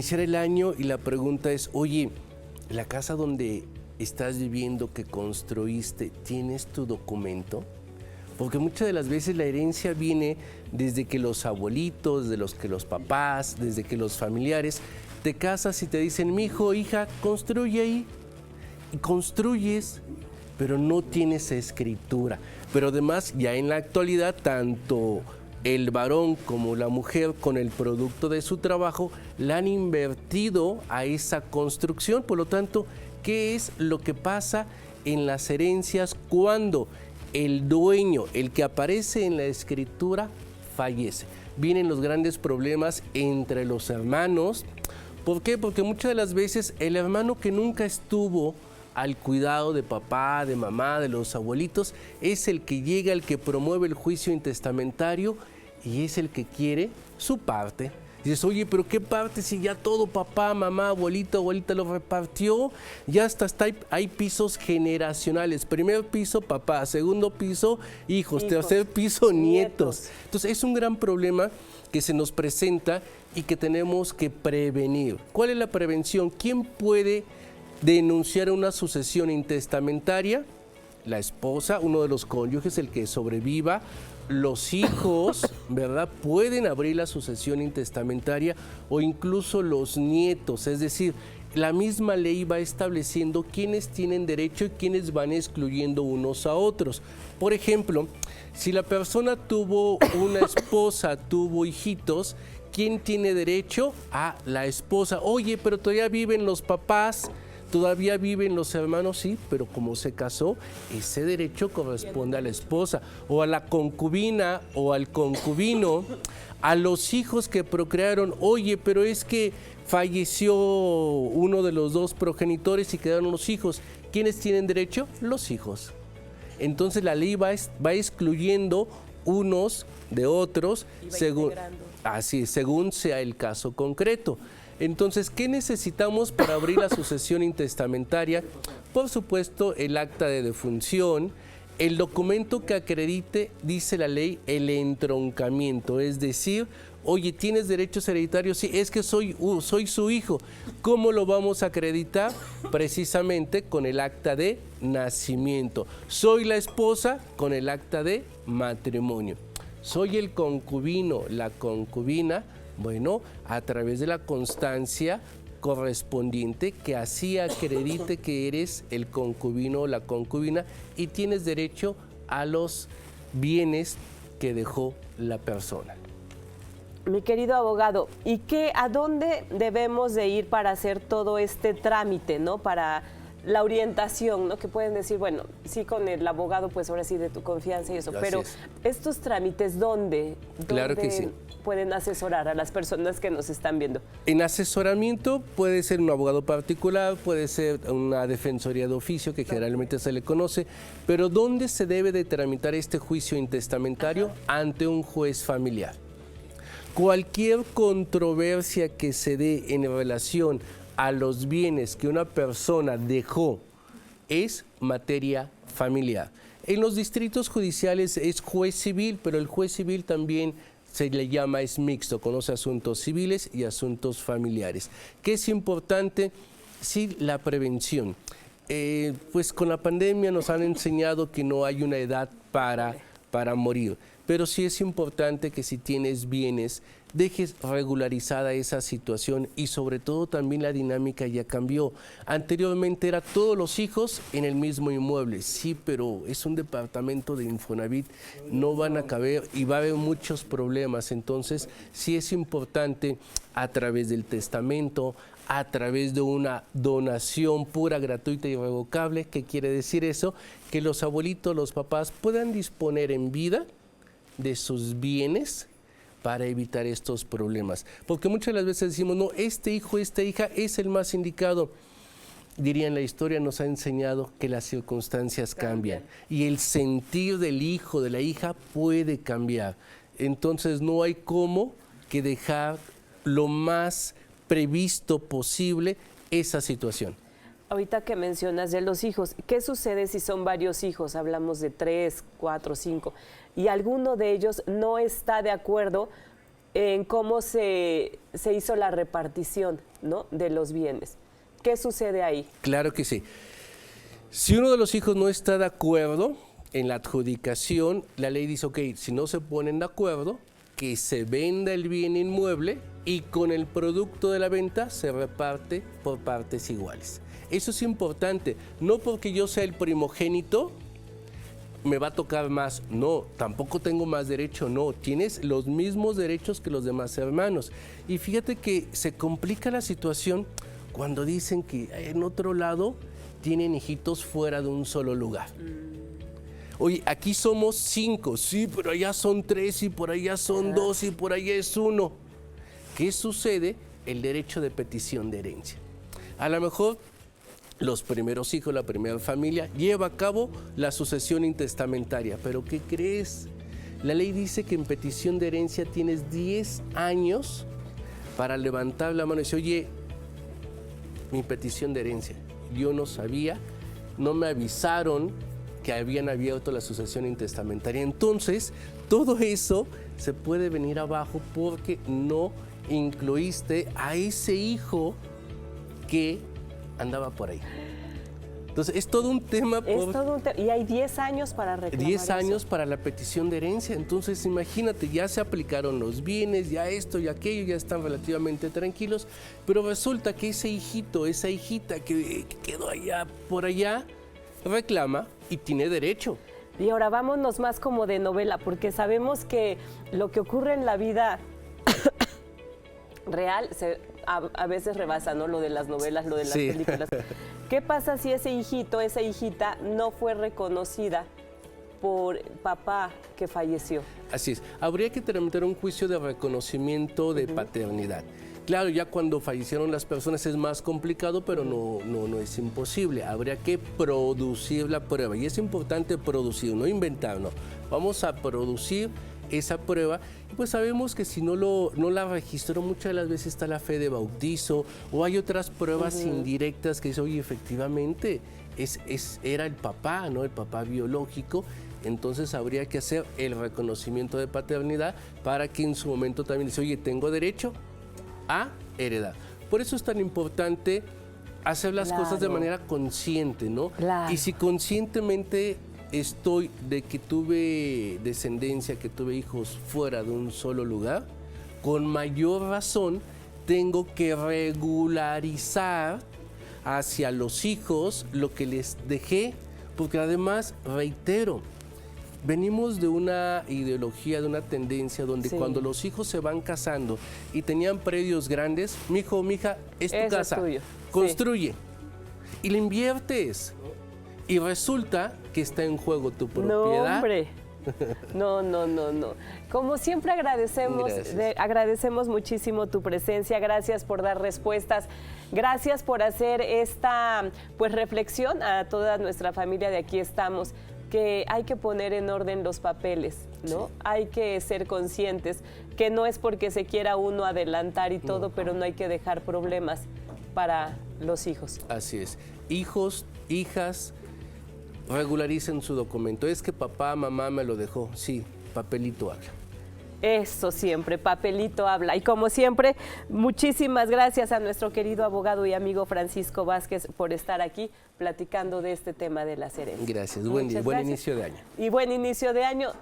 Iniciar el año y la pregunta es, oye, ¿la casa donde estás viviendo, que construiste, tienes tu documento? Porque muchas de las veces la herencia viene desde que los abuelitos, los papás, desde que los familiares, te casas y te dicen, mi hijo, hija, construye ahí. Y construyes, pero no tienes escritura. Pero además, ya en la actualidad, tanto el varón como la mujer, con el producto de su trabajo, le han invertido a esa construcción. Por lo tanto, ¿qué es lo que pasa en las herencias cuando el dueño, el que aparece en la escritura, fallece? Vienen los grandes problemas entre los hermanos. ¿Por qué? Porque muchas de las veces el hermano que nunca estuvo al cuidado de papá, de mamá, de los abuelitos, es el que llega, el que promueve el juicio intestamentario y es el que quiere su parte. Dices, oye, pero ¿qué parte si ya todo papá, mamá, abuelita lo repartió? Ya hasta hay pisos generacionales. Primer piso, papá. Segundo piso, hijos. Tercer piso, nietos. Entonces es un gran problema que se nos presenta y que tenemos que prevenir. ¿Cuál es la prevención? ¿Quién puede denunciar una sucesión intestamentaria? La esposa, uno de los cónyuges, el que sobreviva. Los hijos, ¿verdad?, pueden abrir la sucesión intestamentaria, o incluso los nietos. Es decir, la misma ley va estableciendo quiénes tienen derecho y quiénes van excluyendo unos a otros. Por ejemplo, si la persona tuvo una esposa, tuvo hijitos, ¿quién tiene derecho? A la esposa. Oye, pero todavía viven los papás, todavía viven los hermanos, sí, pero como se casó, ese derecho corresponde a la esposa, o a la concubina, o al concubino, a los hijos que procrearon. Oye, pero es que falleció uno de los dos progenitores y quedaron los hijos. ¿Quiénes tienen derecho? Los hijos. Entonces la ley va excluyendo unos de otros según sea el caso concreto. Entonces, ¿qué necesitamos para abrir la sucesión intestamentaria? Por supuesto, el acta de defunción, el documento que acredite, dice la ley, el entroncamiento, es decir, oye, ¿tienes derechos hereditarios? Sí, es que soy su hijo. ¿Cómo lo vamos a acreditar? Precisamente con el acta de nacimiento. Soy la esposa, con el acta de matrimonio. Soy el concubino, la concubina, bueno, a través de la constancia correspondiente que así acredite que eres el concubino o la concubina y tienes derecho a los bienes que dejó la persona. Mi querido abogado, ¿y a dónde debemos de ir para hacer todo este trámite, ¿no? Para la orientación, ¿no? Que pueden decir, bueno, sí, con el abogado, pues ahora sí de tu confianza y eso, pero estos trámites, ¿dónde Claro que sí. pueden asesorar a las personas que nos están viendo? En asesoramiento puede ser un abogado particular, puede ser una defensoría de oficio, que generalmente se le conoce, pero ¿dónde se debe de tramitar este juicio intestamentario? Ante un juez familiar. Cualquier controversia que se dé en relación a los bienes que una persona dejó es materia familiar. En los distritos judiciales es juez civil, pero el juez civil también se le llama, es mixto, conoce asuntos civiles y asuntos familiares. ¿Qué es importante? Sí, la prevención. Pues con la pandemia nos han enseñado que no hay una edad para morir, pero sí es importante que si tienes bienes, dejes regularizada esa situación y sobre todo también la dinámica ya cambió. Anteriormente era todos los hijos en el mismo inmueble, sí, pero es un departamento de Infonavit, no van a caber y va a haber muchos problemas. Entonces sí es importante a través del testamento, a través de una donación pura, gratuita y irrevocable. ¿Qué quiere decir eso? Que los abuelitos, los papás puedan disponer en vida de sus bienes para evitar estos problemas. Porque muchas de las veces decimos, no, este hijo, esta hija es el más indicado. Dirían, la historia nos ha enseñado que las circunstancias cambian y el sentir del hijo, de la hija puede cambiar. Entonces no hay cómo que dejar lo más previsto posible esa situación. Ahorita que mencionas de los hijos, ¿qué sucede si son varios hijos? Hablamos de 3, 4, 5, y alguno de ellos no está de acuerdo en cómo se hizo la repartición, ¿no?, de los bienes. ¿Qué sucede ahí? Claro que sí. Si uno de los hijos no está de acuerdo en la adjudicación, la ley dice, ok, si no se ponen de acuerdo, que se venda el bien inmueble y con el producto de la venta se reparte por partes iguales. Eso es importante, no porque yo sea el primogénito me va a tocar más, no, tampoco tengo más derecho, no, tienes los mismos derechos que los demás hermanos. Y fíjate que se complica la situación cuando dicen que en otro lado tienen hijitos fuera de un solo lugar. Oye, aquí somos 5, sí, pero allá son 3 y por allá son 2 y por allá es 1. ¿Qué sucede? El derecho de petición de herencia. A lo mejor los primeros hijos, la primera familia, lleva a cabo la sucesión intestamentaria. ¿Pero qué crees? La ley dice que en petición de herencia tienes 10 años para levantar la mano y decir, oye, mi petición de herencia, yo no sabía, no me avisaron que habían abierto la sucesión intestamentaria. Entonces, todo eso se puede venir abajo porque no incluiste a ese hijo que andaba por ahí. Entonces, es todo un tema. Y hay 10 años para reclamar 10 años eso. para la petición de herencia. Entonces, imagínate, ya se aplicaron los bienes, ya esto y aquello, ya están relativamente tranquilos, pero resulta que ese hijito, esa hijita que quedó allá, por allá, reclama y tiene derecho. Y ahora vámonos más como de novela, porque sabemos que lo que ocurre en la vida real a veces rebasa, ¿no?, lo de las novelas, lo de las películas. ¿Qué pasa si ese hijito, esa hijita no fue reconocida por papá que falleció? Así es. Habría que tramitar un juicio de reconocimiento de paternidad. Claro, ya cuando fallecieron las personas es más complicado, pero no es imposible. Habría que producir la prueba. Y es importante producir, no inventar, no. Vamos a producir esa prueba. Y pues sabemos que si no la registró, muchas de las veces está la fe de bautizo o hay otras pruebas indirectas que dicen, oye, efectivamente, era el papá, ¿no?, el papá biológico. Entonces habría que hacer el reconocimiento de paternidad para que en su momento también dice, oye, tengo derecho a heredar. Por eso es tan importante hacer las cosas de manera consciente, ¿no? Claro. Y si conscientemente estoy de que tuve descendencia, que tuve hijos fuera de un solo lugar, con mayor razón tengo que regularizar hacia los hijos lo que les dejé, porque además, reitero, venimos de una ideología, de una tendencia donde cuando los hijos se van casando y tenían predios grandes, mi hijo, mi hija, es tu casa, es tuyo. construye y le inviertes. Y resulta que está en juego tu propiedad. No, hombre. No. Como siempre agradecemos muchísimo tu presencia, gracias por dar respuestas, gracias por hacer esta reflexión a toda nuestra familia de Aquí Estamos, que hay que poner en orden los papeles, ¿no? Sí. Hay que ser conscientes que no es porque se quiera uno adelantar y todo, pero no hay que dejar problemas para los hijos. Así es. Hijos, hijas, regularicen su documento. Es que papá, mamá me lo dejó. Sí, papelito habla. Eso siempre, papelito habla. Y como siempre, muchísimas gracias a nuestro querido abogado y amigo Francisco Vázquez por estar aquí platicando de este tema de las herencias. Gracias, buen día, buen inicio de año. Y buen inicio de año.